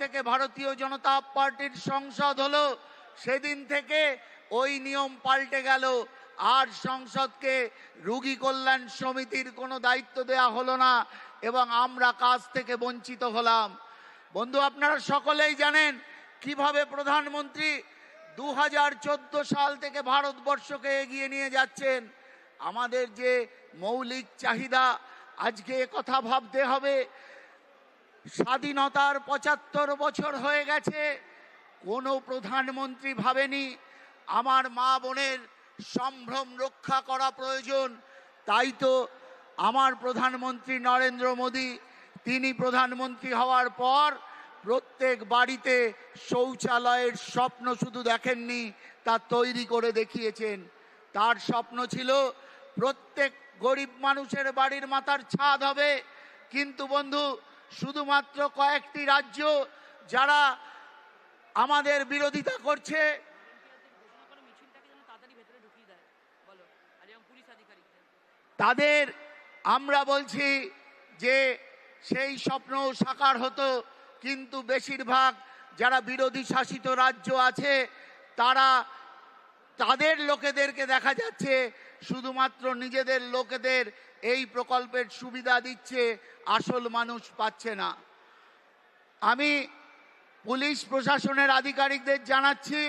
থেকে ভারতীয় জনতা পার্টির সংসদ হলো সেদিন থেকে ওই নিয়ম পাল্টে গেল। আর সংসদকে রোগী কল্যাণ সমিতির কোনো দায়িত্ব দেয়া হলো না এবং আমরা কাজ থেকে বঞ্চিত হলাম। বন্ধু, আপনারা সকলেই জানেন কিভাবে প্রধানমন্ত্রী 2014 সাল থেকে ভারতবর্ষকে এগিয়ে নিয়ে যাচ্ছেন। আমাদের যে মৌলিক চাহিদা, আজকে কথা ভাবতে হবে, স্বাধীনতার 75 বছর হয়ে গেছে, কোনো প্রধানমন্ত্রী ভাবেনি আমার মা বোনের সম্ভ্রম রক্ষা করা প্রয়োজন। তাই তো আমার প্রধানমন্ত্রী নরেন্দ্র মোদী, তিনি প্রধানমন্ত্রী হওয়ার পর প্রত্যেক বাড়িতে শৌচালয়ের স্বপ্ন শুধু দেখেননি, তা তৈরি করে দেখিয়েছেন। তার স্বপ্ন ছিল প্রত্যেক গরিব মানুষের বাড়ির মাথার ছাদ হবে। কিন্তু বন্ধু, শুধুমাত্র কয়েকটি রাজ্য যারা আমাদের বিরোধিতা করছে, তাদের আমরা বলছি যে সেই স্বপ্ন সাকার হতো। কিন্তু বেশিরভাগ যারা বিরোধী শাসিত রাজ্য আছে, তাদের লোকেদেরকে দেখা যাচ্ছে শুধুমাত্র নিজেদের লোকেদের এই প্রকল্পের সুবিধা দিচ্ছে, আসল মানুষ পাচ্ছে না। আমি পুলিশ প্রশাসনের আধিকারিকদের জানাচ্ছি,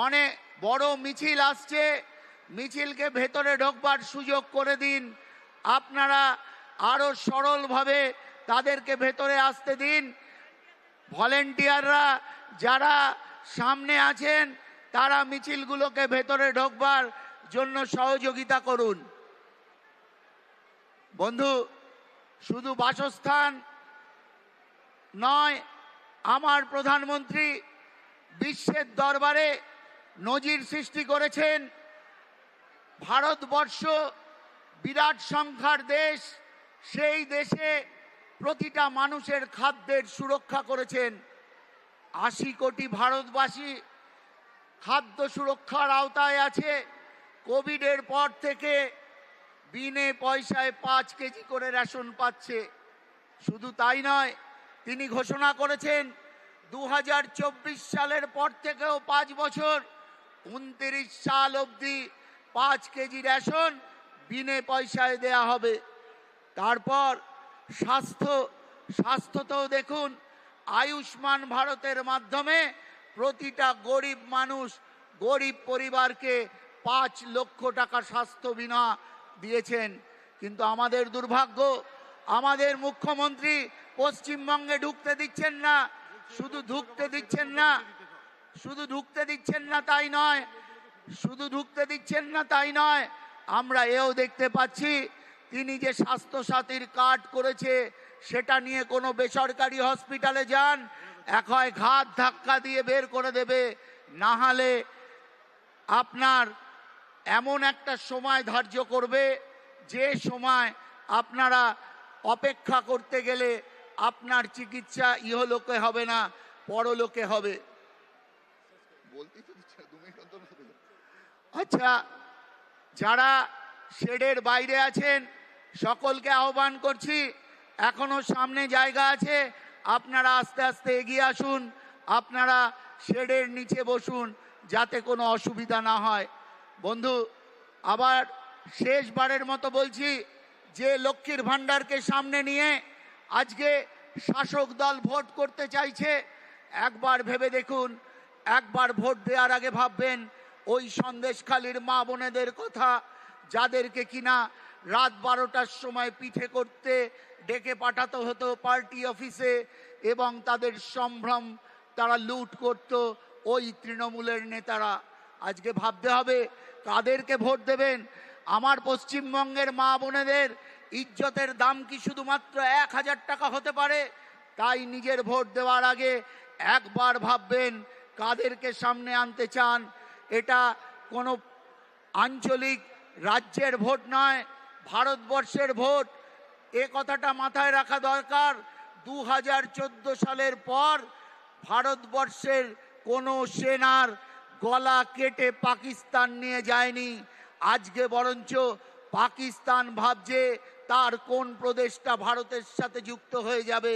অনেক বড় মিছিল আসছে, মিছিলকে ভেতরে ঢোকবার সুযোগ করে দিন। আপনারা আরো সরলভাবে তাদেরকে ভেতরে আসতে দিন। ভলেন্টিয়াররা যারা সামনে আছেন, তারা মিছিলগুলোকে ভেতরে ঢোকবার জন্য সহযোগিতা করুন। বন্ধু, শুধু বাসস্থান নয়, আমার প্রধানমন্ত্রী বিশ্বের দরবারে নজির সৃষ্টি করেছেন। ভারতবর্ষ বিরাট সংখ্যার দেশ, সেই দেশে প্রতিটা মানুষের খাদ্যের সুরক্ষা করেছেন। 80 কোটি ভারতবাসী খাদ্য সুরক্ষার আওতায় আছে। কোভিডের পর থেকে বিনে পয়সায় 5 কেজি করে রেশন পাচ্ছে। শুধু তাই নয়, তিনি ঘোষণা করেছেন 2024 সালের পর থেকেও 5 বছর 29 সাল অবধি 5 কেজি রেশন বিনে পয়সায় দেয়া হবে। তারপর স্বাস্থ্যতেও দেখুন, আয়ুষ্মান ভারতের মাধ্যমে প্রতিটা গরিব মানুষ, গরিব পরিবারকে 5 লক্ষ টাকা স্বাস্থ্য বিমা দিয়েছেন। কিন্তু আমাদের দুর্ভাগ্য, আমাদের মুখ্যমন্ত্রী পশ্চিমবঙ্গে ঢুকতে দিচ্ছেন না। শুধু ঢুকতে দিচ্ছেন না তাই নয়, আমরা এও দেখতে পাচ্ছি তিনি যে স্বাস্থ্য সাথীর কার্ড করেছে, সেটা নিয়ে কোনো বেসরকারি হসপিটালে যান, এক হয় ঘাত ধাক্কা দিয়ে বের করে দেবে, না হলে আপনার এমন একটা সময় ধার্য করবে যে সময় আপনারা অপেক্ষা করতে গেলে আপনার চিকিৎসা ইহলোকে হবে না, পরলোকে হবে। আচ্ছা, যারা শেডের বাইরে আছেন সকলকে আহ্বান করছি, এখনো সামনে জায়গা আছে, আপনারা আস্তে আস্তে এগিয়ে আসুন, আপনারা শেডের নিচে বসুন যাতে কোনো অসুবিধা না হয়। বন্ধু, আবার শেষবারের মতো বলছি, যে লক্ষ্মীর ভাণ্ডারকে সামনে নিয়ে আজকে শাসক দল ভোট করতে চাইছে, একবার ভেবে দেখুন, একবার ভোট দেওয়ার আগে ভাববেন ওই সন্দেশখালীর মা বোনেদের কথা, যাদেরকে কিনা রাত 12টার সময় পিঠে করতে ডেকে পাঠাতে হতো পার্টি অফিসে এবং তাদের সম্ভ্রম তারা লুট করত ওই তৃণমূলের নেতারা। আজকে ভাবতে হবে কাদেরকে ভোট দেবেন। আমার পশ্চিমবঙ্গের মা বোনেদের ইজ্জতের দাম কি শুধুমাত্র 1000 টাকা হতে পারে? তাই নিজের ভোট দেওয়ার আগে একবার ভাববেন কাদেরকে সামনে আনতে চান। এটা কোনো আঞ্চলিক রাজ্যের ভোট নয়, ভারতবর্ষের ভোট। এ কথাটা মাথায় রাখা দরকার। 2014 সালের পর ভারতবর্ষের কোনো সেনার গলা কেটে পাকিস্তান নিয়ে যায়নি। আজকে বরঞ্চ পাকিস্তান ভাবছে তার কোন প্রদেশটা ভারতের সাথে যুক্ত হয়ে যাবে,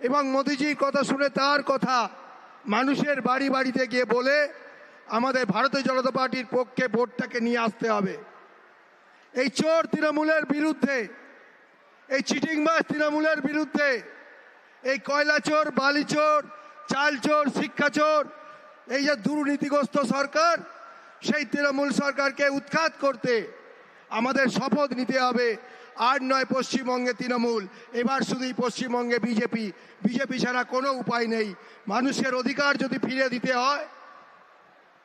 এবং মোদিজির কথা শুনে তার কথা মানুষের বাড়ি বাড়িতে গিয়ে বলে আমাদের ভারতীয় জনতা পার্টির পক্ষে ভোটটাকে নিয়ে আসতে হবে। এই চোর তৃণমূলের বিরুদ্ধে, এই চিটিংবাজ তৃণমূলের বিরুদ্ধে, এই কয়লা চোর, বালি চোর, চাল চোর, শিক্ষা চোর, এই যে দুর্নীতিগ্রস্ত সরকার, সেই তৃণমূল সরকারকে উৎখাত করতে আমাদের শপথ নিতে হবে। আর নয় পশ্চিমবঙ্গে তৃণমূল, এবার শুধুই পশ্চিমবঙ্গে বিজেপি। বিজেপি ছাড়া কোনো উপায় নেই। মানুষের অধিকার যদি ফিরে দিতে হয়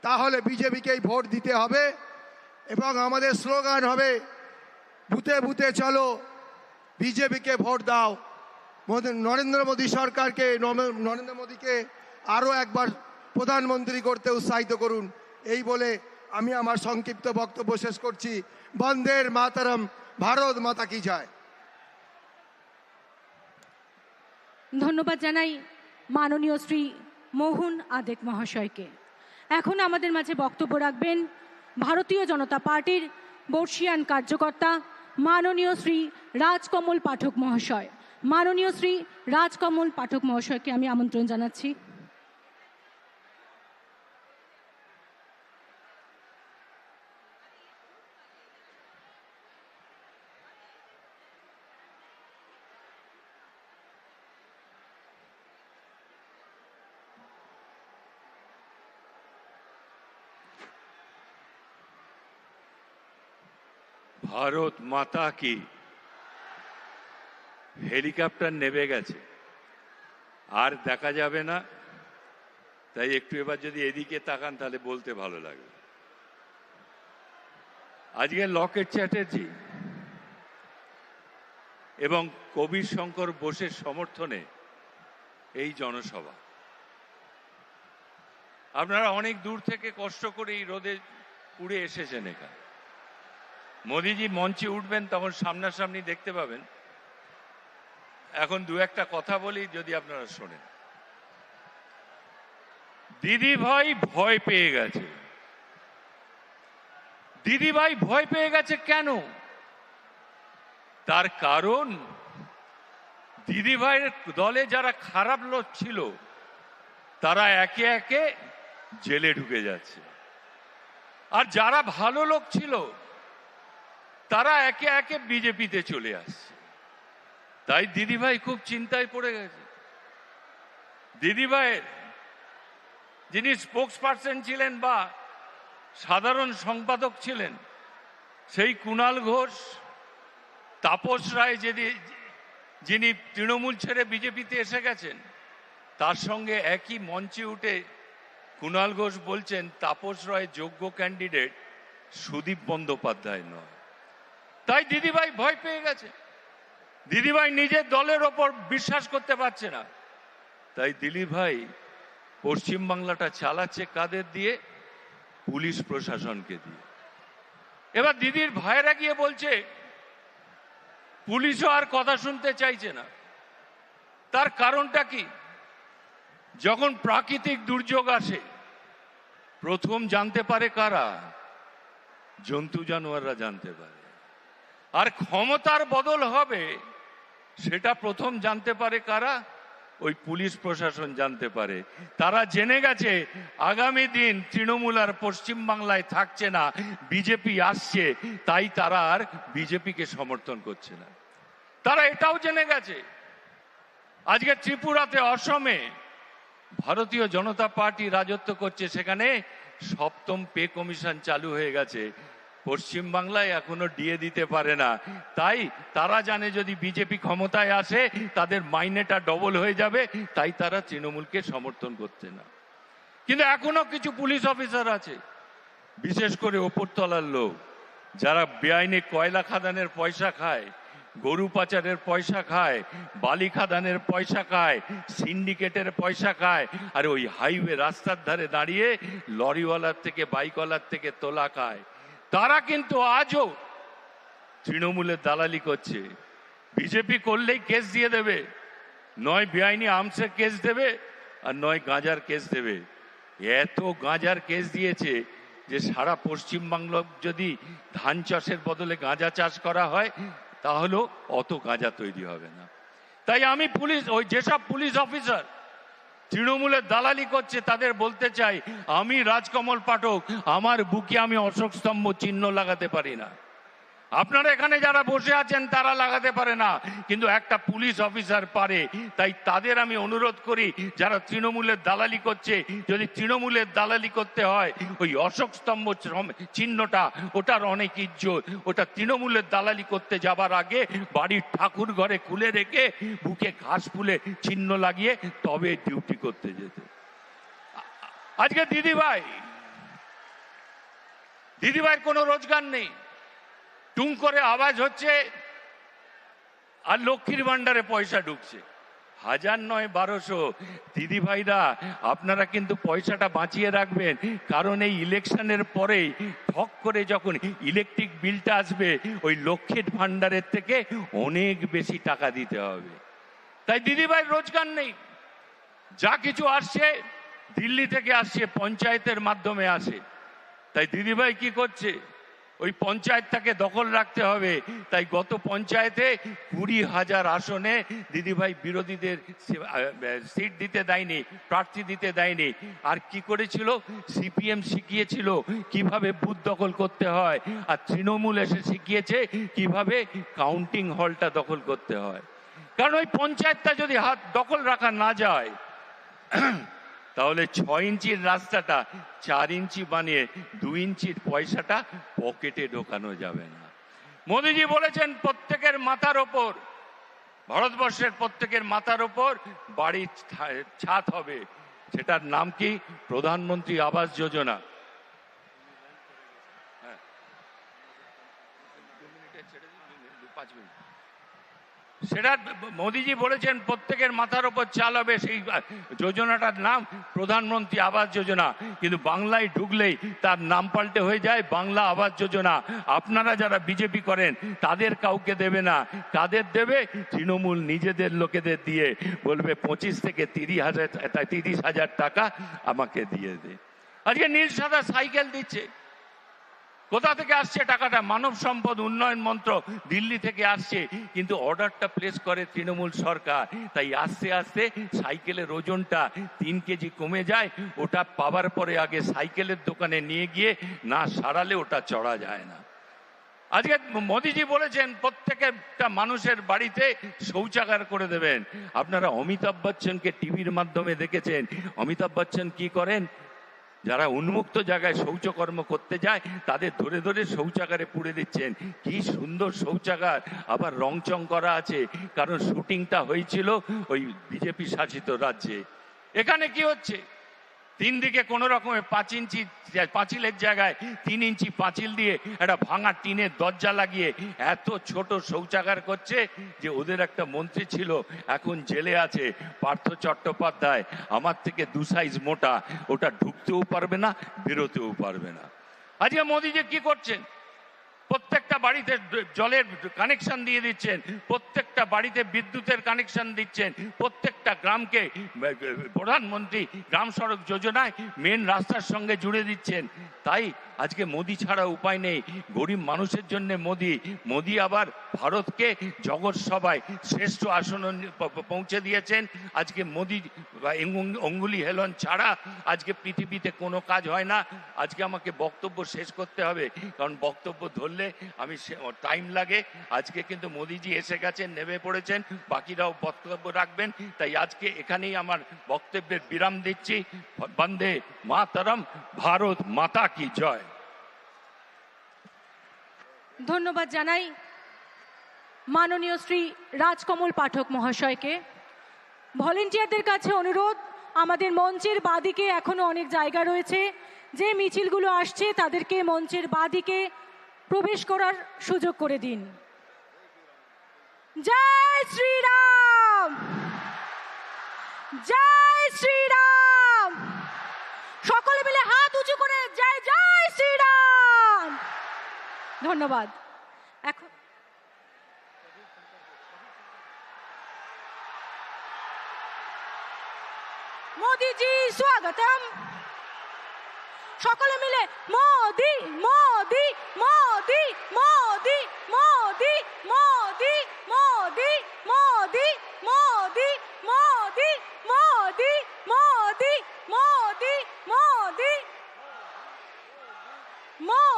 তাহলে বিজেপিকেই ভোট দিতে হবে। এবং আমাদের স্লোগান হবে, বুথে বুথে চলো, বিজেপিকে ভোট দাও। নরেন্দ্র মোদী সরকারকে, নরেন্দ্র মোদীকে আরও একবার প্রধানমন্ত্রী করতে উৎসাহিত করুন। এই বলে আমি আমার সংক্ষিপ্ত বক্তব্য শেষ করছি। বন্দের মাতরম, ভারত মাতা কি জয়। ধন্যবাদ জানাই মাননীয় শ্রী মোহন আদেক মহাশয়কে। এখন আমাদের মাঝে বক্তব্য রাখবেন ভারতীয় জনতা পার্টির বর্ষিয়ান কার্যকর্তা মাননীয় শ্রী রাজকমল পাঠক মহাশয়। মাননীয় শ্রী রাজকমল পাঠক মহাশয়কে আমি আমন্ত্রণ জানাচ্ছি। ভারত মাতা কি। হেলিকপ্টার নেমে গেছে, আর দেখা যাবে না, তাই একটু এবার যদি এদিকে তাকান তাহলে বলতে ভালো লাগবে। আজকে লকেট চ্যাটার্জি এবং কবির শঙ্কর বোসের সমর্থনে এই জনসভা। আপনারা অনেক দূর থেকে কষ্ট করে এই রোদে পুড়ে এসেছেন এখানে। মোদিজি মঞ্চে উঠবেন তখন সামনাসামনি দেখতে পাবেন। এখন দু একটা কথা বলি, যদি আপনারা শোনেন। দিদি ভাই ভয় পেয়ে গেছে। দিদি ভাই ভয় পেয়ে গেছে কেন? তার কারণ দিদি ভাইয়ের দলে যারা খারাপ লোক ছিল তারা একে একে জেলে ঢুকে যাচ্ছে, আর যারা ভালো লোক ছিল তারা একে একে বিজেপিতে চলে আসছে। তাই দিদিভাই খুব চিন্তায় পড়ে গেছে। দিদিভাইয়ের যিনি স্পোক্স পার্সন ছিলেন বা সাধারণ সম্পাদক ছিলেন, সেই কুণাল ঘোষ, তাপস রায় যিনি তৃণমূল ছেড়ে বিজেপিতে এসে গেছেন, তার সঙ্গে একই মঞ্চে উঠে কুণাল ঘোষ বলছেন তাপস রায় যোগ্য ক্যান্ডিডেট, সুদীপ বন্দ্যোপাধ্যায় নয়। তাই দিদিভাই ভয় পেয়ে গেছে। দিদিভাই নিজের দলের ওপর বিশ্বাস করতে পারছে না। তাই দিদিভাই পশ্চিমবাংলাটা চালাচ্ছে কাদের দিয়ে? পুলিশ প্রশাসনকে দিয়ে। এবার দিদির ভাইয়েরা গিয়ে বলছে পুলিশও আর কথা শুনতে চাইছে না। তার কারণটা কি? যখন প্রাকৃতিক দুর্যোগ আসে প্রথম জানতে পারে কারা? জন্তু জানোয়াররা জানতে পারে। আর ক্ষমতার বদল হবে সেটা প্রথম জানতে পারে কারা? ওই পুলিশ প্রশাসন জানতে পারে। তারা জেনে গেছে আগামী দিন তৃণমূল আর পশ্চিমবাংলায় থাকছে না, বিজেপি আসছে, তাই তারা আর বিজেপিকে সমর্থন করছে না। তারা এটাও জেনে গেছে আজকে ত্রিপুরাতে, অসমে ভারতীয় জনতা পার্টি রাজত্ব করছে, সেখানে সপ্তম পে কমিশন চালু হয়ে গেছে। পশ্চিমবাংলায় এখনো ডিএ দিতে পারে না। তাই তারা জানে যদি বিজেপি ক্ষমতায় আসে তাদের মাইনেটা ডবল হয়ে যাবে, তাই তারা তৃণমূলকে সমর্থন করছে না। কিন্তু এখনো কিছু পুলিশ অফিসার আছে, বিশেষ করে ওপরতলার লোক, যারা বেআইনি কয়লা খাদানের পয়সা খায়, গরু পাচারের পয়সা খায়, বালি খাদানের পয়সা খায়, সিন্ডিকেটের পয়সা খায়, আর ওই হাইওয়ে রাস্তার ধারে দাঁড়িয়ে লরিওয়ালার থেকে, বাইকওয়ালার থেকে তোলা খায়। তারা কিন্তু আজও তৃণমূলের দালালি করছে। বিজেপি করলেই কেস দিয়ে দেবে, নয় বেআইনি আর্মসের কেস দেবে, আর নয় গাঁজার কেস দেবে। এত গাঁজার কেস দিয়েছে যে সারা পশ্চিমবাংলা যদি ধান চাষের বদলে গাঁজা চাষ করা হয় তাহলেও অত গাঁজা তৈরি হবে না। তাই আমি পুলিশ, ওই যেসব পুলিশ অফিসার তৃণমূলের দালালি করছে তাদের বলতে চাই, আমি রাজকমল পাঠক, আমার বুকে আমি অশোক স্তম্ভ চিহ্ন লাগাতে পারি না। আপনারা এখানে যারা বসে আছেন তারা লাগাতে পারে না, কিন্তু একটা পুলিশ অফিসার পারে। তাই তাদের আমি অনুরোধ করি, যারা তৃণমূলের দালালি করছে, যদি তৃণমূলের দালালি করতে হয় ওই অশোক স্তম্ভ চিহ্নটা, ওটার অনেক ইজ্জত। ওটা তৃণমূলের দালালি করতে যাবার আগে বাড়ির ঠাকুর ঘরে খুলে রেখে বুকে ঘাস ফুলে চিহ্ন লাগিয়ে তবে ডিউটি করতে যেতে। আজকে দিদিভাইয়ের কোনো রোজগার নেই, টুং করে আওয়াজ হচ্ছে আর লক্ষ্মীর ভান্ডারে পয়সা ঢুকছে 1000 নয় 1200। দিদি ভাইরা, আপনারা কিন্তু পয়সাটা বাঁচিয়ে রাখবেন, কারণ এই ইলেকশনের পরেই ঠক করে যখন ইলেকট্রিক বিলটা আসবে ওই লক্ষ্মীর ভান্ডারের থেকে অনেক বেশি টাকা দিতে হবে। তাই দিদি ভাই রোজগার নেই, যা কিছু আসছে দিল্লি থেকে আসছে, পঞ্চায়েতের মাধ্যমে আসে। তাই দিদিভাই কি করছে, ওই পঞ্চায়েতটাকে দখল রাখতে হবে। তাই গত পঞ্চায়েতে 20,000 আসনে দিদিভাই বিরোধীদের সিট দিতে দেয়নি, প্রার্থী দিতে দেয়নি। আর কি করেছিল, সিপিএম শিখিয়েছিল কিভাবে বুথ দখল করতে হয়, আর তৃণমূল এসে শিখিয়েছে কিভাবে কাউন্টিং হলটা দখল করতে হয়। কারণ ওই পঞ্চায়েতটা যদি হাত দখল রাখা না যায়, তাহলে 6 ইঞ্চির রাস্তাটা 4 ইঞ্চি বানিয়ে 2 ইঞ্চির পয়সাটা পকেটে ঢোকানো যাবে না। মোদিজি বলেছেন প্রত্যেকের মাথার ওপর, ভারতবর্ষের প্রত্যেকের মাথার ওপর বাড়ির ছাদ হবে। সেটার নাম কি? প্রধানমন্ত্রী আবাস যোজনা। সেটা মোদিজি বলেছেন প্রত্যেকের মাথার উপর চাল হবে, সেই যোজনাটার নাম প্রধানমন্ত্রী আবাস যোজনা। কিন্তু বাংলায় ঢুকলেই তার নাম পাল্টে হয়ে যায় বাংলা আবাস যোজনা। আপনারা যারা বিজেপি করেন তাদের কাউকে দেবে না, কাদের দেবে? তৃণমূল নিজেদের লোকেদের দিয়ে বলবে 25 থেকে 30,000 টাকা আমাকে দিয়ে দে। আজকে নীল সাদা সাইকেল দিচ্ছে, কোথা থেকে আসছে টাকাটা? মানব সম্পদ উন্নয়ন মন্ত্রক দিল্লি থেকে আসছে, কিন্তু অর্ডারটা প্লেস করে তৃণমূল সরকার। তাই আস্তে আস্তে সাইকেলের ওজনটা 3 কেজি কমে যায়। ওটা পাওয়ার পরে আগে সাইকেলের দোকানে নিয়ে গিয়ে না সারালে ওটা চড়া যায় না। আজকে মোদিজি বলেছেন প্রত্যেকটা মানুষের বাড়িতে শৌচাগার করে দেবেন। আপনারা অমিতাভ বচ্চনকে টিভির মাধ্যমে দেখেছেন। অমিতাভ বচ্চন কি করেন? যারা উন্মুক্ত জায়গায় শৌচকর্ম করতে যায় তাদের ধরে ধরে শৌচাগারে পুড়ে দিচ্ছেন। কি সুন্দর শৌচাগার, আবার রংচং করা আছে, কারণ শুটিংটা হয়েছিল ওই বিজেপি শাসিত রাজ্যে। এখানে কি হচ্ছে? 3 দিকে কোনো রকমের 5 ইঞ্চি পাঁচিলের জায়গায় 3 ইঞ্চি পাঁচিল দিয়ে একটা ভাঙা টিনের দরজা লাগিয়ে এত ছোট শৌচাগার করছে যে ওদের একটা মন্ত্রী ছিল, এখন জেলে আছে, পার্থ চট্টোপাধ্যায়, আমার থেকে 2 সাইজ মোটা, ওটা ঢুকতেও পারবে না, বেরোতেও পারবে না। আজকে মোদিজি কি করছেন? প্রত্যেকটা বাড়িতে জলের কানেকশন দিয়ে দিচ্ছেন, প্রত্যেকটা বাড়িতে বিদ্যুতের কানেকশন দিচ্ছেন, প্রত্যেকটা গ্রামকে প্রধানমন্ত্রী গ্রাম সড়ক যোজনায় মেন রাস্তার সঙ্গে জুড়ে দিচ্ছেন। তাই আজকে মোদি ছাড়া উপায় নেই। গরিব মানুষের জন্য মোদি আবার ভারতকে জগৎ সভায় শ্রেষ্ঠ আসন পৌঁছে দিয়েছেন। আজকে মোদি অঙ্গুলি হেলন ছাড়া আজকে পৃথিবীতে কোনো কাজ হয় না। আজকে আমাকে বক্তব্য শেষ করতে হবে, কারণ বক্তব্য ধরলে আমি টাইম লাগে। আজকে কিন্তু মোদিজি এসে গেছেন, নেমে পড়েছেন, বাকিরাও বক্তব্য রাখবেন। তাই আজকে এখানেই আমার বক্তব্যের বিরাম দিচ্ছি। বন্দে মাতরম, ভারত মাতা কি জয়। ধন্যবাদ জানাই মাননীয় শ্রী রাজকমল পাঠক মহাশয়কে। ভলেন্টিয়ারদের কাছে অনুরোধ, আমাদের মঞ্চের বাদিকে এখনো অনেক জায়গা রয়েছে, যে মিছিলগুলো আসছে তাদেরকে মঞ্চের বাদিকে প্রবেশ করার সুযোগ করে দিন। জয় শ্রীরাম, জয় শ্রীরাম। সকলে মিলে হাত উঁচু করে জয় জয় শ্রীরাম। ধন্যবাদ। এখন মোদিজি স্বাগতম। সকলে মিলে মোদি মোদি মোদি মোদি মোদি মোদি মোদি মোদি মোদি।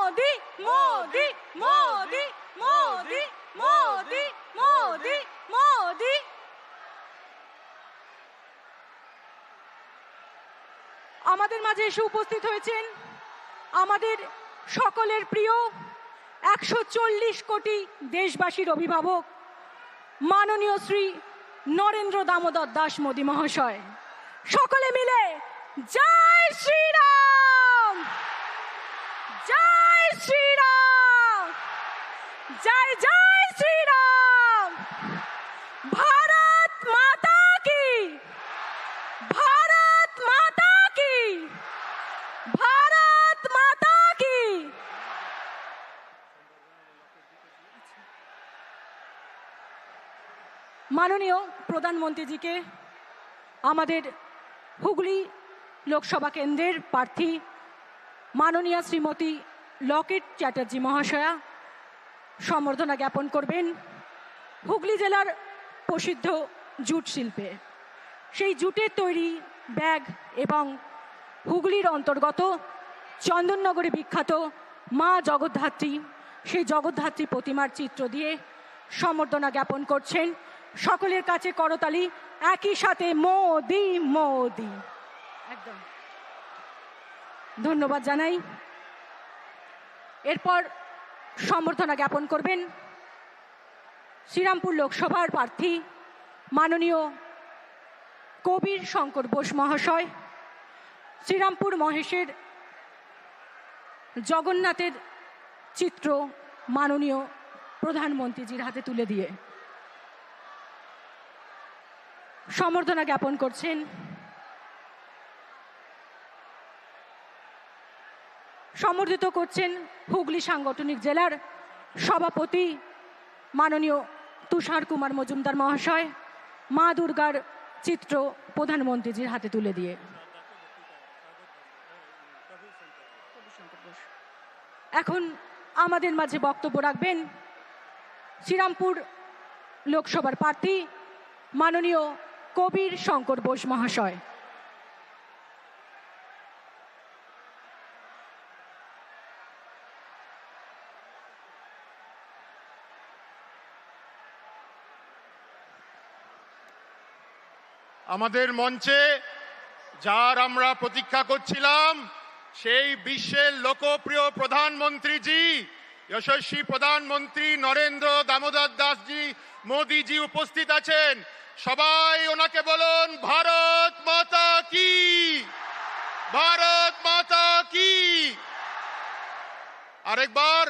মোদি মোদি মোদি মোদি মোদি মোদি মোদি। আমাদের মাঝে এসে উপস্থিত হয়েছেন আমাদের সকলের প্রিয় 140 কোটি দেশবাসীর অভিভাবক মাননীয় শ্রী নরেন্দ্র দামোদর দাস মোদী মহাশয়। সকলে মিলে জয় শ্রীরাম, জয় শ্রীরাম, জয় জয় শ্রীরাম। ভারত মাতা কি, ভারত মাতা কি, ভারত মাতা কি। মাননীয় প্রধানমন্ত্রীজিকে আমাদের হুগলি লোকসভা কেন্দ্রের প্রার্থী মাননীয়া শ্রীমতী লকেট চ্যাটার্জি মহাশয়া সম্বর্ধনা জ্ঞাপন করবেন হুগলি জেলার প্রসিদ্ধ জুট শিল্পে। সেই জুটের তৈরি ব্যাগ এবং হুগলির অন্তর্গত চন্দননগরে বিখ্যাত মা জগদ্ধাত্রী, সেই জগদ্ধাত্রী প্রতিমার চিত্র দিয়ে সম্বর্ধনা জ্ঞাপন করছেন। সকলের কাছে করতালি, একই সাথে মোদি মোদি। একদম ধন্যবাদ জানাই। এরপর সম্বর্ধনা জ্ঞাপন করবেন শ্রীরামপুর লোকসভার প্রার্থী মাননীয় কবির শঙ্কর বোস মহাশয়। শ্রীরামপুর মহেশের জগন্নাথের চিত্র মাননীয় প্রধানমন্ত্রীজির হাতে তুলে দিয়ে সম্বর্ধনা জ্ঞাপন করছেন সম্বর্ধিত করছেন হুগলি সাংগঠনিক জেলার সভাপতি মাননীয় তুষার কুমার মজুমদার মহাশয় মা দুর্গার চিত্র প্রধানমন্ত্রীজির হাতে তুলে দিয়ে। এখন আমাদের মাঝে বক্তব্য রাখবেন শ্রীরামপুর লোকসভার প্রার্থী মাননীয় কবির শঙ্কর বোস মহাশয়। আমাদের মঞ্চে যার আমরা প্রতীক্ষা করছিলাম সেই বিশ্বের লোকপ্রিয় প্রধানমন্ত্রীজি, যশস্বী প্রধানমন্ত্রী নরেন্দ্র দামোদর দাসজি মোদিজি উপস্থিত আছেন। সবাই ওনাকে বলুন ভারত মাতা কি, ভারত মাতা কি। আরেকবার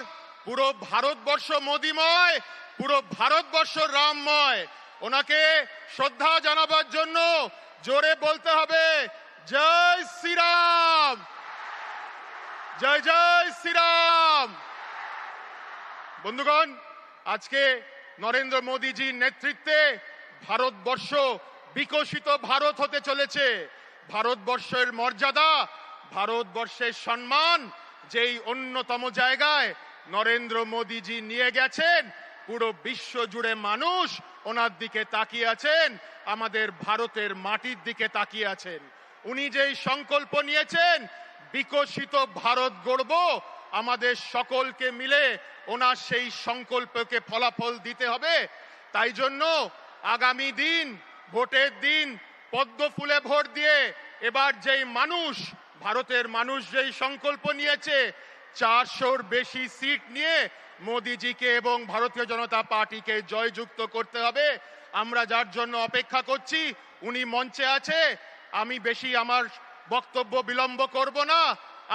পুরো ভারতবর্ষ মোদিময়, পুরো ভারতবর্ষ রামময়। ওনাকে শ্রদ্ধা জানাবার জন্য জোরে বলতে হবে জয় শ্রীরাম, জয় জয় শ্রীরাম। বন্ধুগণ, আজকে নরেন্দ্র মোদীজির নেতৃত্বে ভারতবর্ষ বিকশিত ভারত হতে চলেছে। ভারতবর্ষের মর্যাদা, ভারতবর্ষের সম্মান যেই অন্যতম জায়গায় নরেন্দ্র মোদীজি নিয়ে গেছেন, পুরো বিশ্ব জুড়ে মানুষ ওনার দিকে তাকিয়ে আছেন, আমাদের ভারতের মাটির দিকে তাকিয়ে আছেন। উনি যেই সংকল্প নিয়েছেন বিকশিত ভারত গড়ব, আমাদের সকলকে মিলে ওনার সেই সংকল্পকে ফলাফল দিতে হবে। তাই জন্য আগামী দিন, ভোটের দিন পদ্ম ফুলে ভোট দিয়ে এবার যেই মানুষ, ভারতের মানুষ যেই সংকল্প নিয়েছে 400-র বেশি সিট নিয়ে মোদিজিকে এবং ভারতীয় জনতা পার্টিকে জয়যুক্ত করতে হবে। আমরা যার জন্য অপেক্ষা করছি উনি মঞ্চে আছে। আমি বেশি আমার বক্তব্য বিলম্ব করব না।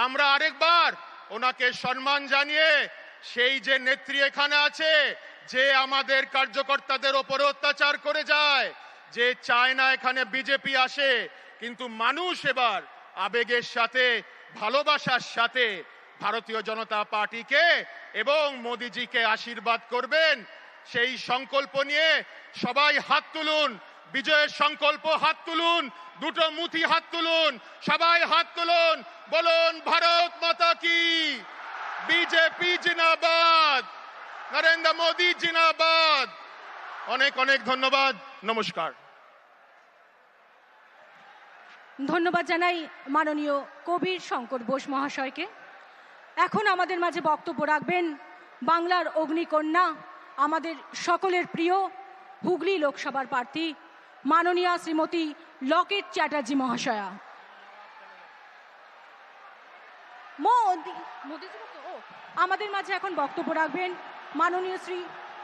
আমরা আরেকবার ওনাকে সম্মান জানিয়ে, সেই যে নেত্রী এখানে আছে যে আমাদের কার্যকর্তাদের ওপরে অত্যাচার করে যায়, যে চায় না এখানে বিজেপি আসে, কিন্তু মানুষ এবার আবেগের সাথে, ভালোবাসার সাথে ভারতীয় জনতা পার্টিকে এবং মোদিজিকে আশীর্বাদ করবেন। সেই সংকল্প নিয়ে সবাই হাত তুলুন, বিজয়ের সংকল্প হাত তুলুন, দুটো মুঠি হাত তুলুন, সবাই হাত তুলুন, বলুন ভারত মাতা কি, বিজেপি জিন্দাবাদ, নরেন্দ্র মোদী জিন্দাবাদ। অনেক অনেক ধন্যবাদ, নমস্কার। ধন্যবাদ জানাই মাননীয় কবির শঙ্কর বোস মহাশয়কে। এখন আমাদের মাঝে বক্তব্য রাখবেন বাংলার অগ্নিকন্যা, আমাদের সকলের প্রিয় হুগলি লোকসভার প্রার্থী মাননীয়া শ্রীমতী লকেট চ্যাটার্জি মহাশয়া। আমাদের মাঝে এখন বক্তব্য রাখবেন মাননীয় শ্রী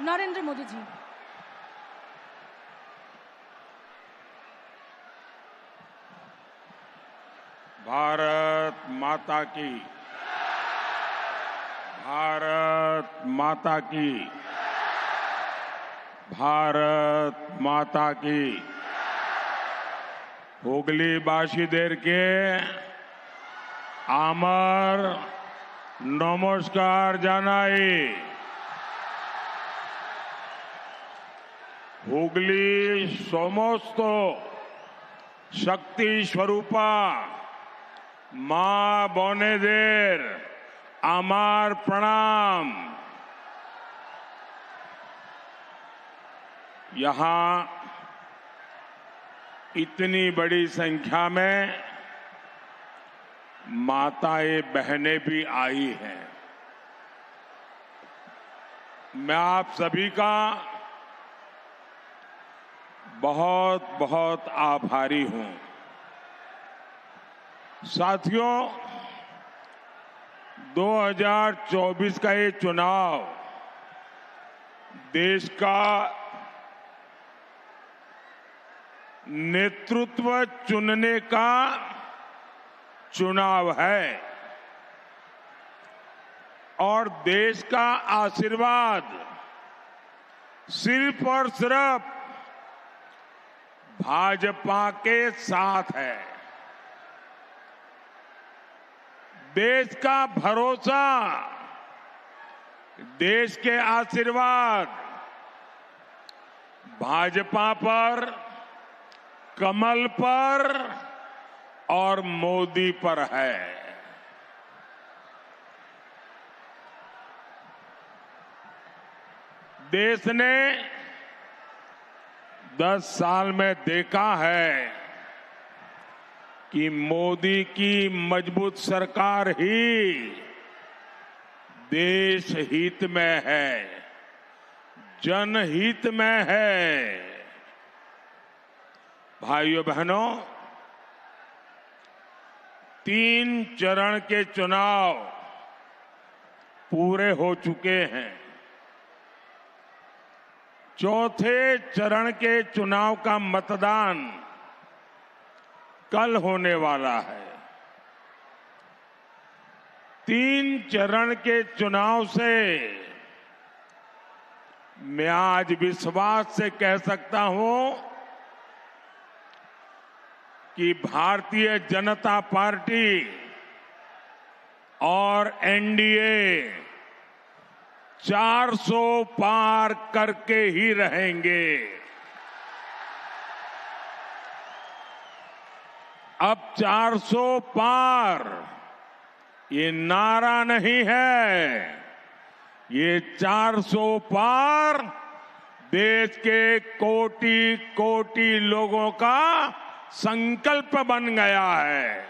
নরেন্দ্র মোদীজি। भारत माता की, भारत माता की, भारत माता की। हुगली बासीदेर के आमार नमस्कार जानाई। हुगली समस्त शक्ति स्वरूपा मां बनेदेर आमार प्रणाम। यहाँ इतनी बड़ी संख्या में माताएं बहनें भी आई हैं। मैं आप सभी का बहुत बहुत आभारी हूं। साथियों, 2024 का ये चुनाव देश का नेतृत्व चुनने का चुनाव है और देश का आशीर्वाद सिर्फ और सिर्फ भाजपा के साथ है। देश का भरोसा, देश के आशीर्वाद भाजपा पर, कमल पर और मोदी पर है। देश ने 10 साल में देखा है कि मोदी की मजबूत सरकार ही देश हित में है, जनहित में है। भाइयों बहनों, 3 चरण के चुनाव पूरे हो चुके हैं। चौथे चरण के चुनाव का मतदान कल होने वाला है। 3 चरण के चुनाव से मैं आज विश्वास से कह सकता हूं कि भारतीय जनता पार्टी और एनडीए 400 पार करके ही रहेंगे। अब 400 पार ये नारा नहीं है, ये 400 पार देश के कोटि कोटि लोगों का संकल्प बन गया है।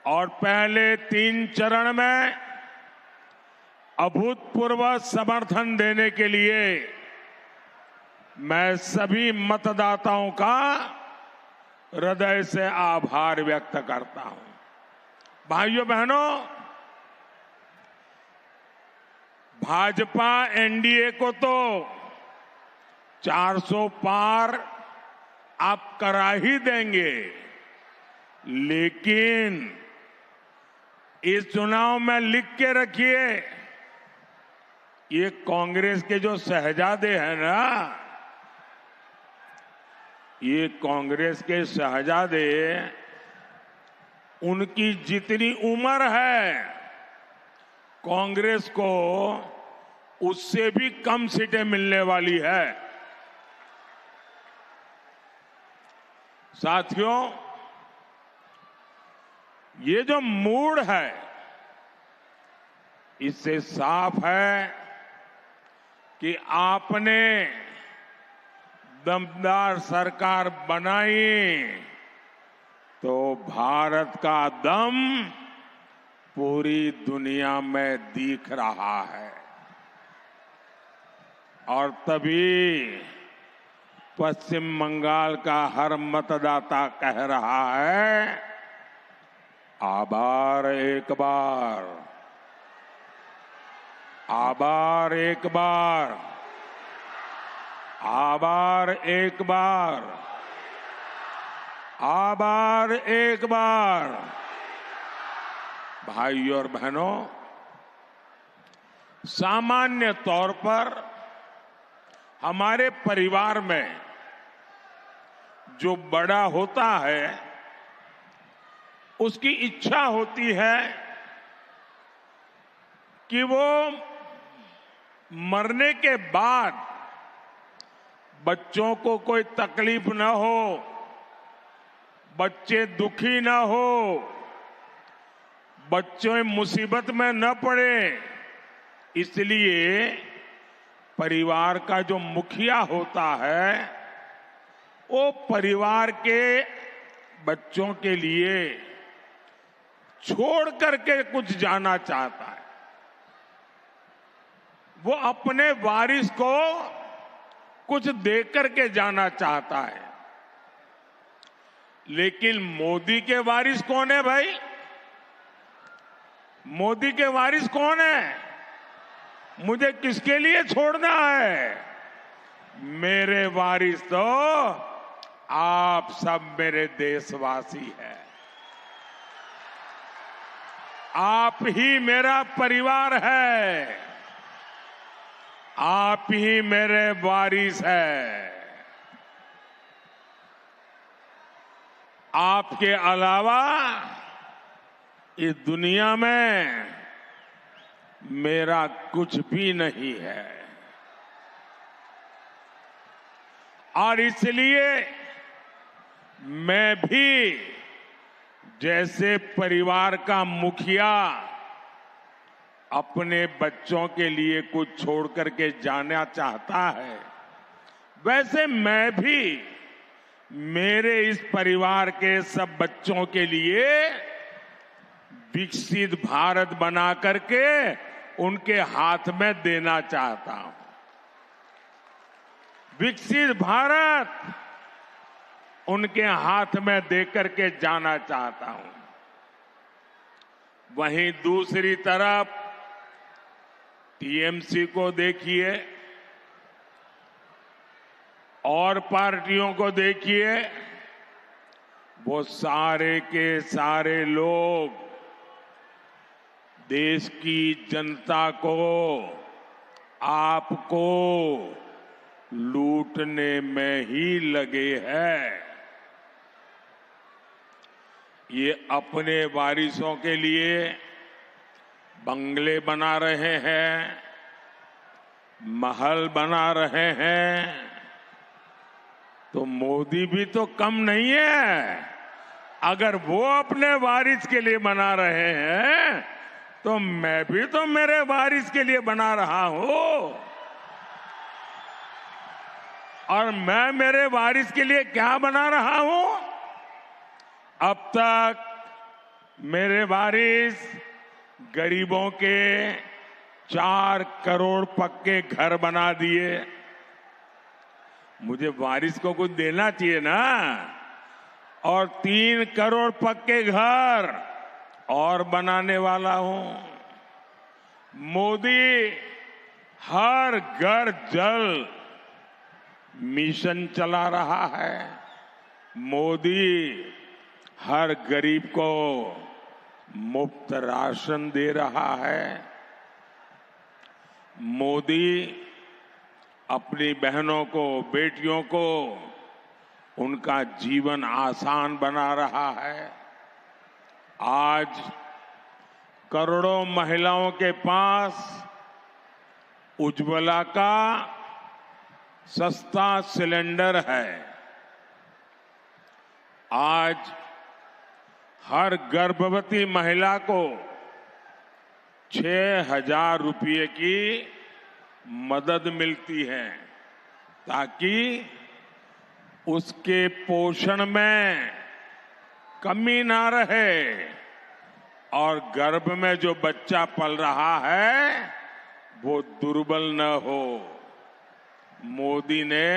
और पहले 3 चरण में अभूतपूर्व समर्थन देने के लिए मैं सभी मतदाताओं का हृदय से आभार व्यक्त करता हूं। भाइयों बहनों, भाजपा एनडीए को तो 400 पार आप करा ही देंगे, लेकिन इस चुनाव में लिख के रखिए, ये कांग्रेस के जो शहजादे हैं ना, ये कांग्रेस के शहजादे, उनकी जितनी उम्र है कांग्रेस को उससे भी कम सीटें मिलने वाली है। साथियों, ये जो मूड है इससे साफ है कि आपने दमदार सरकार बनाई तो भारत का दम पूरी दुनिया में दिख रहा है। और तभी पश्चिम बंगाल का हर मतदाता कह रहा है, आभार एक बार, आभार एक बार, आभार एक बार, आभार एक बार। भाइयों और बहनों, सामान्य तौर पर हमारे परिवार में जो बड़ा होता है उसकी इच्छा होती है कि वो मरने के बाद बच्चों को कोई तकलीफ न हो, बच्चे दुखी न हो, बच्चे मुसीबत में न पड़े। इसलिए परिवार का जो मुखिया होता है वो परिवार के बच्चों के लिए छोड़ करके कुछ जाना चाहता है। वो अपने वारिस को कुछ दे करके जाना चाहता है। लेकिन मोदी के वारिस कौन है भाई? मोदी के वारिस कौन है? मुझे किसके लिए छोड़ना है? मेरे वारिस तो आप सब मेरे देशवासी हैं। आप ही मेरा परिवार है, आप ही मेरे वारिस है। आपके अलावा इस दुनिया में मेरा कुछ भी नहीं है। और इसलिए मैं भी जैसे परिवार का मुखिया अपने बच्चों के लिए कुछ छोड़ करके जाना चाहता है, वैसे मैं भी मेरे इस परिवार के सब बच्चों के लिए विकसित भारत बना करके उनके हाथ में देना चाहता हूं। विकसित भारत उनके हाथ में दे करके जाना चाहता हूं। वहीं दूसरी तरफ टीएमसी को देखिए और पार्टियों को देखिए, वो सारे के सारे लोग देश की जनता को, आपको लूटने में ही लगे हैं। ये अपने वारिसों के लिए बंगले बना रहे हैं, महल बना रहे हैं, तो मोदी भी तो कम नहीं है। अगर वो अपने वारिस के लिए बना रहे हैं तो मैं भी तो मेरे वारिस के लिए बना रहा हूं। और मैं मेरे वारिस के लिए क्या बना रहा हूं? अब तक मेरे वारिस गरीबों के 4 करोड़ पक्के घर बना दिए। मुझे वारिस को कुछ देना चाहिए ना। और 3 करोड़ पक्के घर और बनाने वाला हूं। मोदी हर घर जल मिशन चला रहा है। मोदी हर गरीब को मुफ्त राशन दे रहा है। मोदी अपनी बहनों को, बेटियों को उनका जीवन आसान बना रहा है। आज करोड़ों महिलाओं के पास उज्ज्वला का सस्ता सिलेंडर है। आज हर गर्भवती महिला को 6,000 रुपये की मदद मिलती है ताकि उसके पोषण में कमी ना रहे और गर्भ में जो बच्चा पल रहा है वो दुर्बल न हो। मोदी ने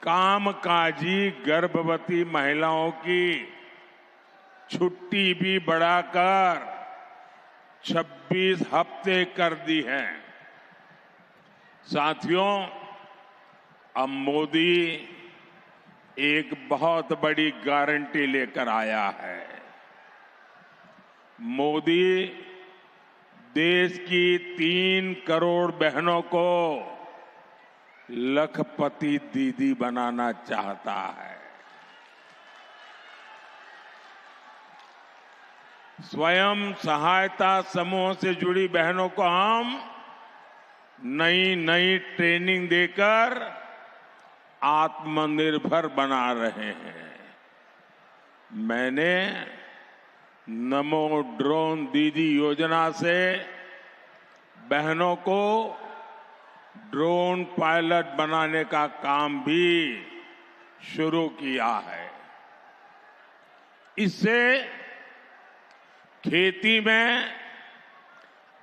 कामकाजी गर्भवती महिलाओं की छुट्टी भी बढ़ाकर 26 हफ्ते कर दी है। साथियों, अब मोदी एक बहुत बड़ी गारंटी लेकर आया है। मोदी देश की 3 करोड़ बहनों को लखपति दीदी बनाना चाहता है। स्वयं सहायता समूह से जुड़ी बहनों को हम नई ट्रेनिंग देकर आत्मनिर्भर बना रहे हैं। मैंने नमो ड्रोन दीदी योजना से बहनों को ड्रोन पायलट बनाने का काम भी शुरू किया है। इससे खेती में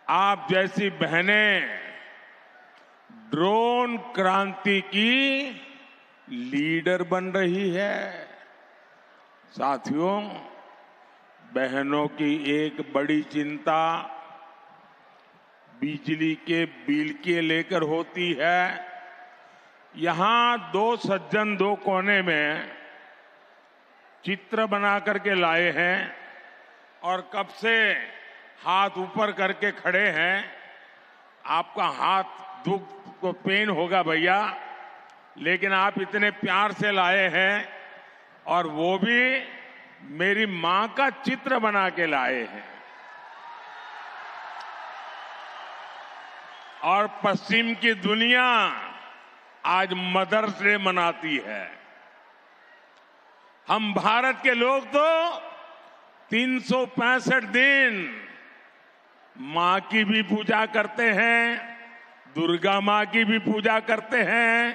आप जैसी बहनें ड्रोन क्रांति की लीडर बन रही है। साथियों, बहनों की एक बड़ी चिंता बिजली के बिल के लेकर होती है। यहां 2 सज्जन 2 कोने में चित्र बना करके लाए हैं और कब से हाथ ऊपर करके खड़े हैं। आपका हाथ दुख को पेन होगा भैया, लेकिन आप इतने प्यार से लाए हैं और वो भी मेरी मां का चित्र बना के लाए हैं। और पश्चिम की दुनिया आज मदर्स डे मनाती है। हम भारत के लोग तो 365 दिन मां की भी पूजा करते हैं, दुर्गा मां की भी पूजा करते हैं,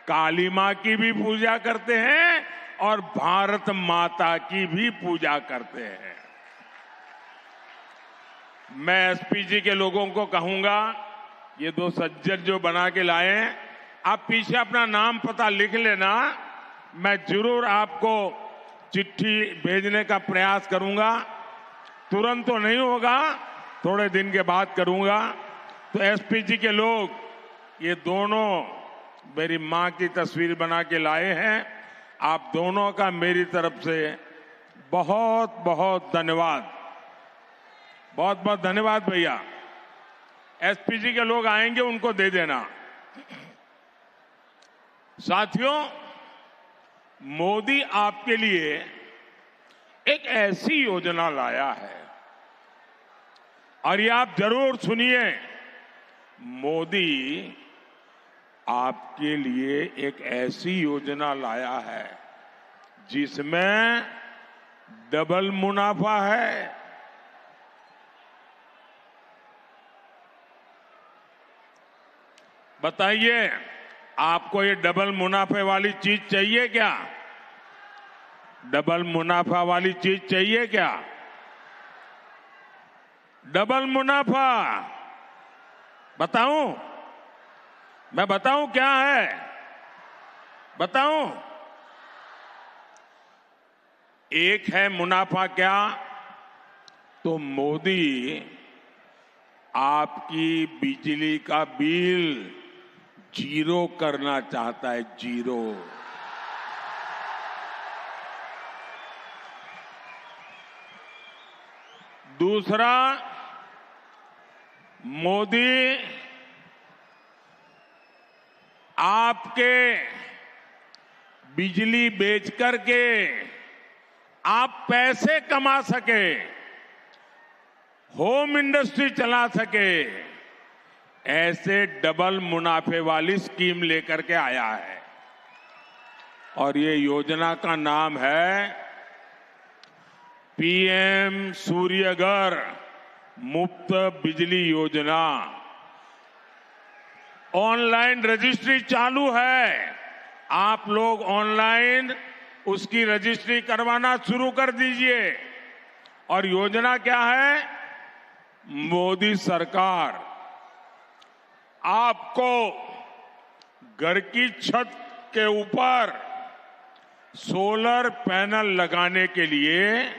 काली मां की भी पूजा करते हैं और भारत माता की भी पूजा करते हैं। मैं एसपीजी के लोगों को कहूंगा, ये 2 सज्जन जो बना के लाए, आप पीछे अपना नाम पता लिख लेना। मैं जरूर आपको चिट्ठी भेजने का प्रयास करूंगा। तुरंत तो नहीं होगा, थोड़े दिन के बाद करूंगा। तो एसपीजी के लोग ये दोनों मेरी मां की तस्वीर बना के लाए हैं। आप दोनों का मेरी तरफ से बहुत बहुत धन्यवाद। बहुत बहुत धन्यवाद भैया। एसपीजी के लोग आएंगे, उनको दे देना। साथियों, मोदी आपके लिए एक ऐसी योजना लाया है और ये आप जरूर सुनिए। मोदी आपके लिए एक ऐसी योजना लाया है जिसमें डबल मुनाफा है। बताइए, आपको ये डबल मुनाफे वाली चीज चाहिए क्या? डबल मुनाफा वाली चीज चाहिए क्या? डबल मुनाफा बताऊं? मैं बताऊं क्या है? बताऊं? एक है मुनाफा क्या, तो मोदी आपकी बिजली का बिल 0 करना चाहता है, 0। दूसरा, मोदी आपके बिजली बेच करके आप पैसे कमा सके, होम इंडस्ट्री चला सके, ऐसे डबल मुनाफे वाली स्कीम लेकर के आया है। और ये योजना का नाम है पीएम सूर्यघर मुफ्त बिजली योजना। ऑनलाइन रजिस्ट्री चालू है। आप लोग ऑनलाइन उसकी रजिस्ट्री करवाना शुरू कर दीजिए और योजना क्या है? मोदी सरकार आपको घर की छत के ऊपर सोलर पैनल लगाने के लिए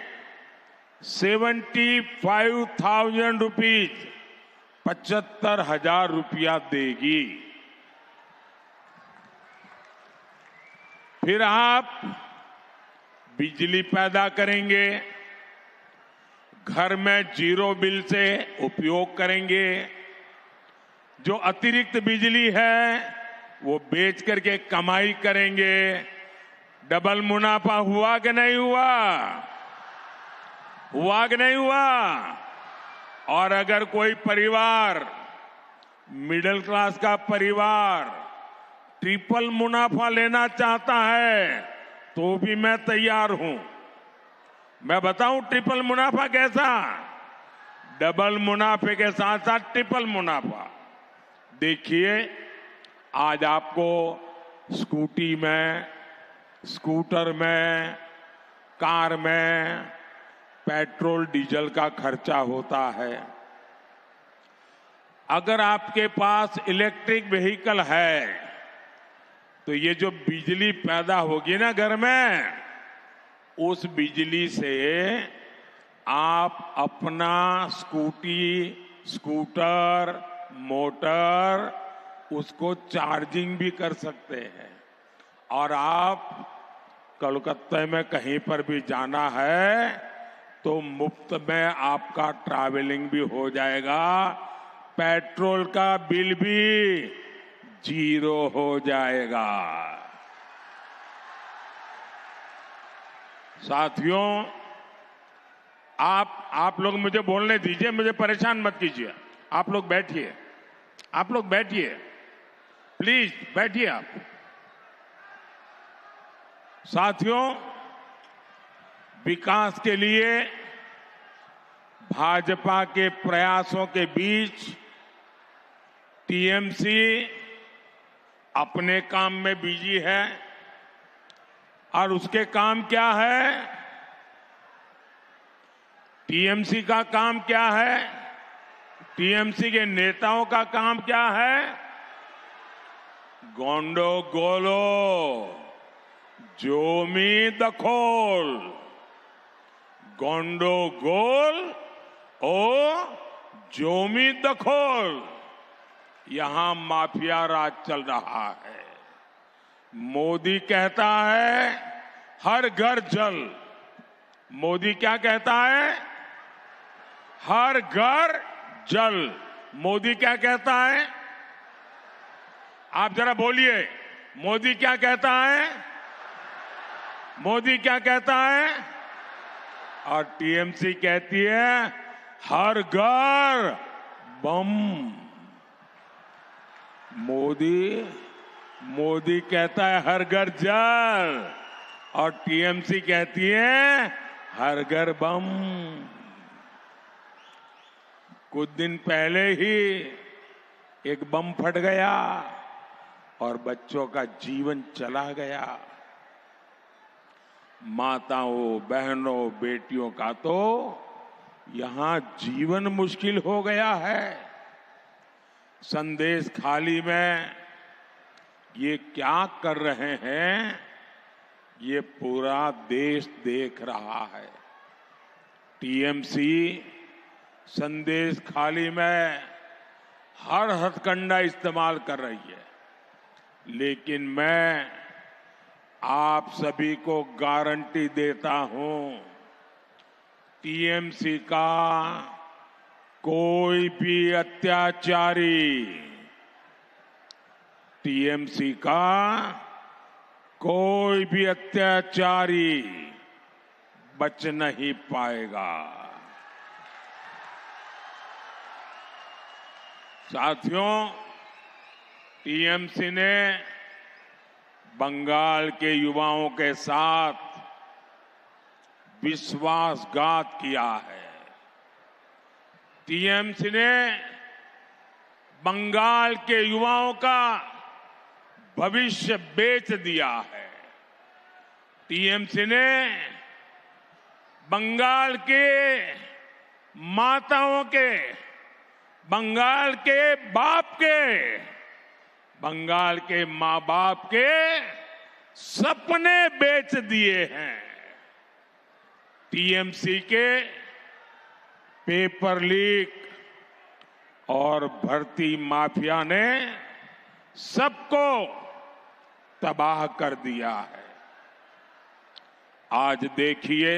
75,000 रुपीज 75,000 रुपया देगी। फिर आप बिजली पैदा करेंगे, घर में जीरो बिल से उपयोग करेंगे। जो अतिरिक्त बिजली है वो बेच करके कमाई करेंगे। डबल मुनाफा हुआ कि नहीं हुआ? हुआ कि नहीं हुआ? और अगर कोई परिवार, मिडिल क्लास का परिवार ट्रिपल मुनाफा लेना चाहता है तो भी मैं तैयार हूं। मैं बताऊं ट्रिपल मुनाफा कैसा? डबल मुनाफे के साथ साथ ट्रिपल मुनाफा। देखिए, आज आपको स्कूटी में, स्कूटर में, कार में पेट्रोल डीजल का खर्चा होता है। अगर आपके पास इलेक्ट्रिक व्हीकल है तो ये जो बिजली पैदा होगी ना घर में, उस बिजली से आप अपना स्कूटी, स्कूटर, मोटर उसको चार्जिंग भी कर सकते हैं। और आप कोलकाता में कहीं पर भी जाना है तो मुफ्त में आपका ट्रैवलिंग भी हो जाएगा, पेट्रोल का बिल भी जीरो हो जाएगा। साथियों, आप लोग मुझे बोलने दीजिए, मुझे परेशान मत कीजिए। आप लोग बैठिए, आप लोग बैठिए, प्लीज बैठिए आप। साथियों, विकास के लिए भाजपा के प्रयासों के बीच टीएमसी अपने काम में बिजी है। और उसके काम क्या है? टीएमसी का काम क्या है? टीएमसी के नेताओं का काम क्या है? गोंडो गोलो जोमी दखोल, गोंडो गोल ओ जोमी दखोल। यहां माफिया राज चल रहा है। मोदी कहता है हर घर जल। मोदी क्या कहता है? हर घर जल। मोदी क्या कहता है? आप जरा बोलिए, मोदी क्या कहता है? मोदी क्या कहता है? और टीएमसी कहती है हर घर बम। मोदी कहता है हर घर जल और टीएमसी कहती है हर घर बम। कुछ दिन पहले ही एक बम फट गया और बच्चों का जीवन चला गया। माताओं, बहनों, बेटियों का तो यहां जीवन मुश्किल हो गया है। संदेश खाली में ये क्या कर रहे हैं, ये पूरा देश देख रहा है। टीएमसी संदेश खाली में हर हथकंडा इस्तेमाल कर रही है, लेकिन मैं आप सभी को गारंटी देता हूं, टीएमसी का कोई भी अत्याचारी, टीएमसी का कोई भी अत्याचारी बच नहीं पाएगा। साथियों, टीएमसी ने बंगाल के युवाओं के साथ विश्वासघात किया है। टीएमसी ने बंगाल के युवाओं का भविष्य बेच दिया है। टीएमसी ने बंगाल के माताओं के, बंगाल के बाप के, बंगाल के मां बाप के सपने बेच दिए हैं। टीएमसी के पेपर लीक और भर्ती माफिया ने सबको तबाह कर दिया है। आज देखिए,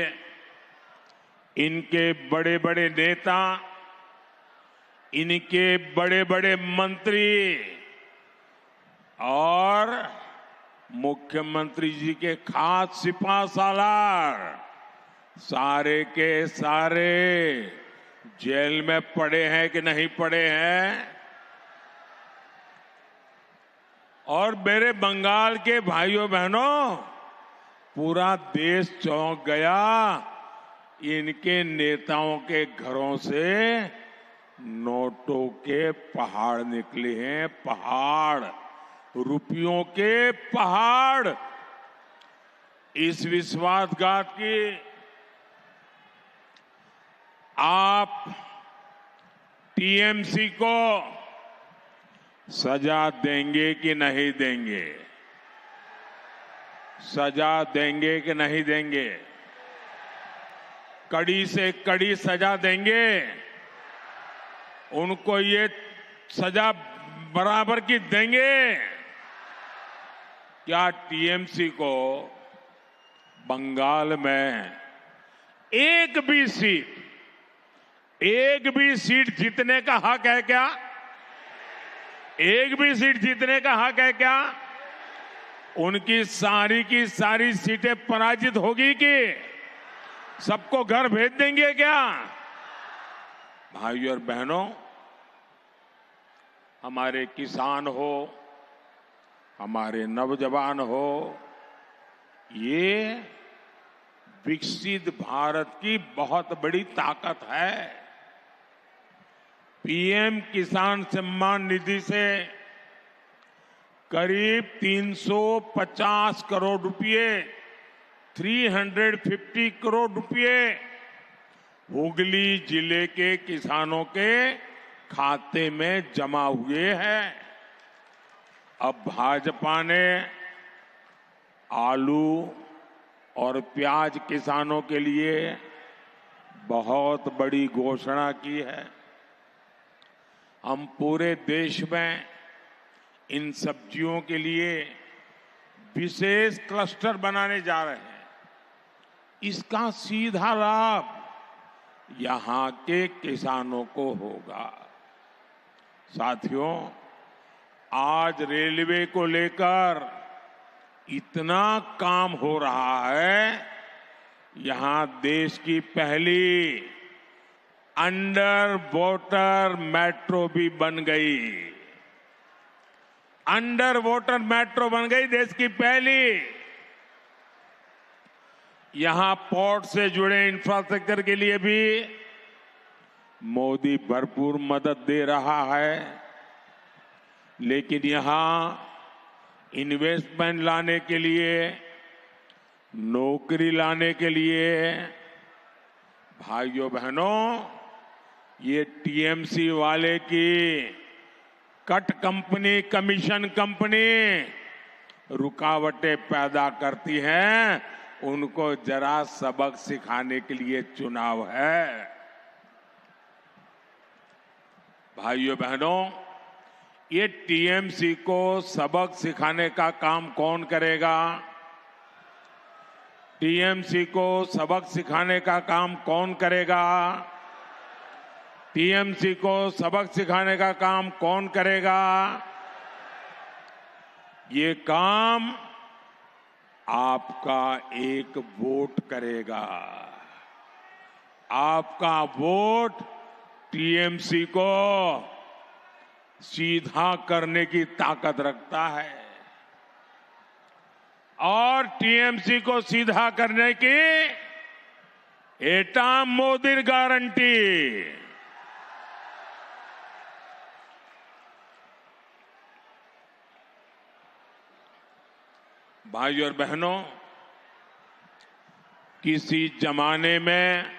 इनके बड़े बड़े नेता, इनके बड़े बड़े मंत्री और मुख्यमंत्री जी के खास सिपा सालार सारे के सारे जेल में पड़े हैं कि नहीं पड़े हैं। और मेरे बंगाल के भाइयों बहनों, पूरा देश चौंक गया। इनके नेताओं के घरों से नोटों के पहाड़ निकले हैं, पहाड़, रुपयों के पहाड़। इस विश्वासघात की आप टीएमसी को सजा देंगे कि नहीं देंगे? सजा देंगे कि नहीं देंगे? कड़ी से कड़ी सजा देंगे? उनको ये सजा बराबर की देंगे? क्या टीएमसी को बंगाल में एक भी सीट जीतने का हक है क्या? एक भी सीट जीतने का हक है क्या? उनकी सारी की सारी सीटें पराजित होगी कि सबको घर भेज देंगे क्या? भाइयों और बहनों, हमारे किसान हो, हमारे नौजवान हो, ये विकसित भारत की बहुत बड़ी ताकत है। पीएम किसान सम्मान निधि से करीब 350 करोड़ रुपए, 350 करोड़ रुपए हुगली जिले के किसानों के खाते में जमा हुए हैं। अब भाजपा ने आलू और प्याज किसानों के लिए बहुत बड़ी घोषणा की है। हम पूरे देश में इन सब्जियों के लिए विशेष क्लस्टर बनाने जा रहे हैं। इसका सीधा लाभ यहां के किसानों को होगा। साथियों, आज रेलवे को लेकर इतना काम हो रहा है, यहां देश की पहली अंडर वाटर मेट्रो भी बन गई। अंडर वाटर मेट्रो बन गई, देश की पहली। यहां पोर्ट से जुड़े इंफ्रास्ट्रक्चर के लिए भी मोदी भरपूर मदद दे रहा है, लेकिन यहां इन्वेस्टमेंट लाने के लिए, नौकरी लाने के लिए, भाइयों बहनों, ये टीएमसी वाले की कट कंपनी, कमीशन कंपनी रुकावटें पैदा करती हैं। उनको जरा सबक सिखाने के लिए चुनाव है। भाइयों बहनों, ये टीएमसी को सबक सिखाने का काम कौन करेगा? टीएमसी को सबक सिखाने का काम कौन करेगा? टीएमसी को सबक सिखाने का काम कौन करेगा? ये काम आपका एक वोट करेगा। आपका वोट टीएमसी को सीधा करने की ताकत रखता है और टीएमसी को सीधा करने की एटा मोदी गारंटी। भाइयों और बहनों, किसी जमाने में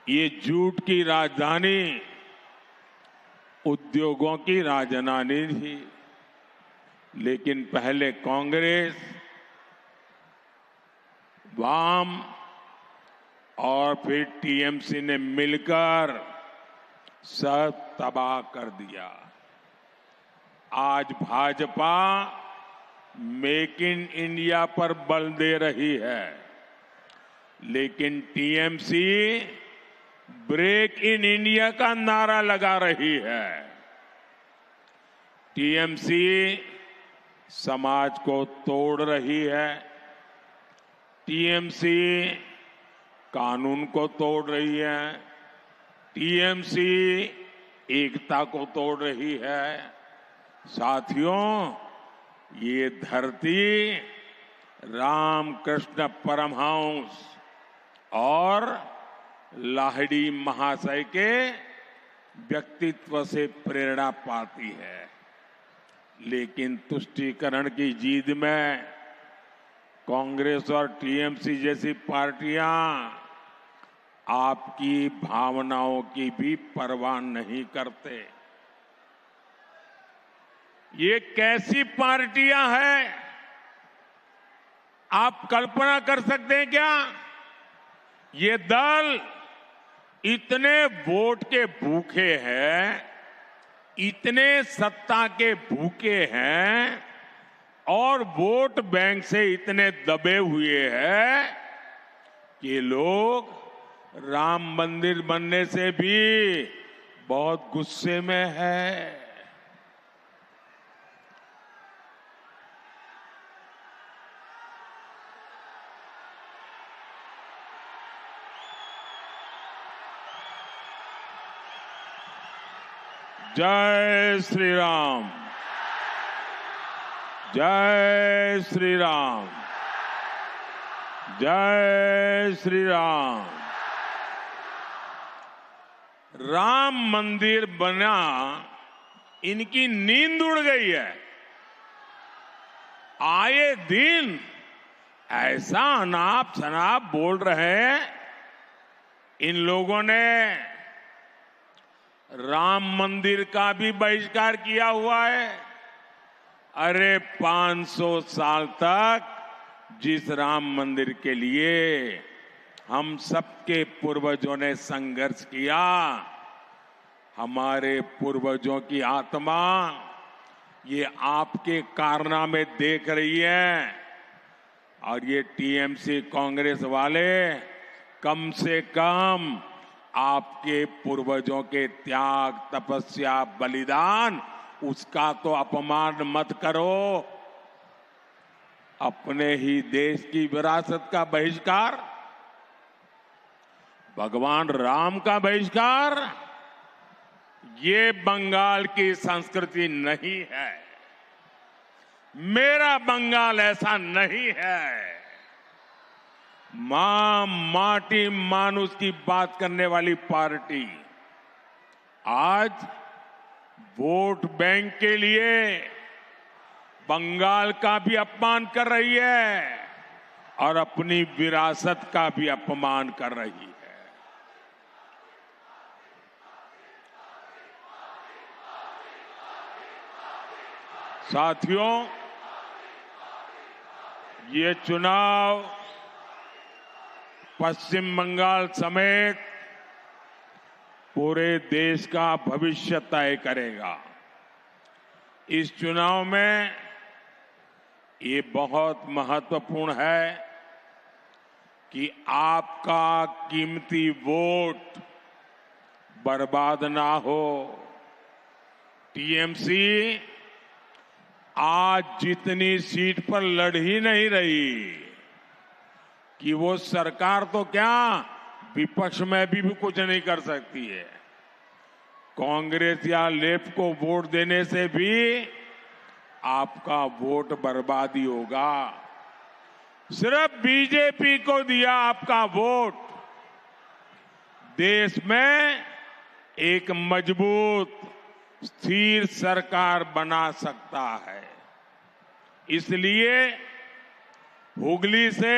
ये झूठ की राजधानी उद्योगों की राजधानी थी, लेकिन पहले कांग्रेस, वाम और फिर टीएमसी ने मिलकर सब तबाह कर दिया। आज भाजपा मेक इन इंडिया पर बल दे रही है, लेकिन टीएमसी ब्रेक इन इंडिया का नारा लगा रही है। टीएमसी समाज को तोड़ रही है, टीएमसी कानून को तोड़ रही है, टीएमसी एकता को तोड़ रही है। साथियों, ये धरती रामकृष्ण परमहंस और लाहिड़ी महाशय के व्यक्तित्व से प्रेरणा पाती है, लेकिन तुष्टीकरण की जिद में कांग्रेस और टीएमसी जैसी पार्टियां आपकी भावनाओं की भी परवाह नहीं करते। ये कैसी पार्टियां हैं, आप कल्पना कर सकते हैं क्या? ये दल इतने वोट के भूखे हैं, इतने सत्ता के भूखे हैं और वोट बैंक से इतने दबे हुए हैं कि लोग राम मंदिर बनने से भी बहुत गुस्से में है। जय श्री राम, जय श्री राम, जय श्री राम। राम मंदिर बना, इनकी नींद उड़ गई है। आए दिन ऐसा अनाप शनाप बोल रहे हैं। इन लोगों ने राम मंदिर का भी बहिष्कार किया हुआ है। अरे 500 साल तक जिस राम मंदिर के लिए हम सबके पूर्वजों ने संघर्ष किया, हमारे पूर्वजों की आत्मा ये आपके कारनामे देख रही है। और ये टीएमसी कांग्रेस वाले कम से कम आपके पूर्वजों के त्याग, तपस्या, बलिदान, उसका तो अपमान मत करो। अपने ही देश की विरासत का बहिष्कार, भगवान राम का बहिष्कार, ये बंगाल की संस्कृति नहीं है। मेरा बंगाल ऐसा नहीं है। मां माटी मानुष की बात करने वाली पार्टी आज वोट बैंक के लिए बंगाल का भी अपमान कर रही है और अपनी विरासत का भी अपमान कर रही है। साथियों, ये चुनाव पश्चिम बंगाल समेत पूरे देश का भविष्य तय करेगा। इस चुनाव में ये बहुत महत्वपूर्ण है कि आपका कीमती वोट बर्बाद ना हो। टीएमसी आज जितनी सीट पर लड़ ही नहीं रही कि वो सरकार तो क्या विपक्ष में भी कुछ नहीं कर सकती है। कांग्रेस या लेफ्ट को वोट देने से भी आपका वोट बर्बादी होगा। सिर्फ बीजेपी को दिया आपका वोट देश में एक मजबूत स्थिर सरकार बना सकता है। इसलिए हुगली से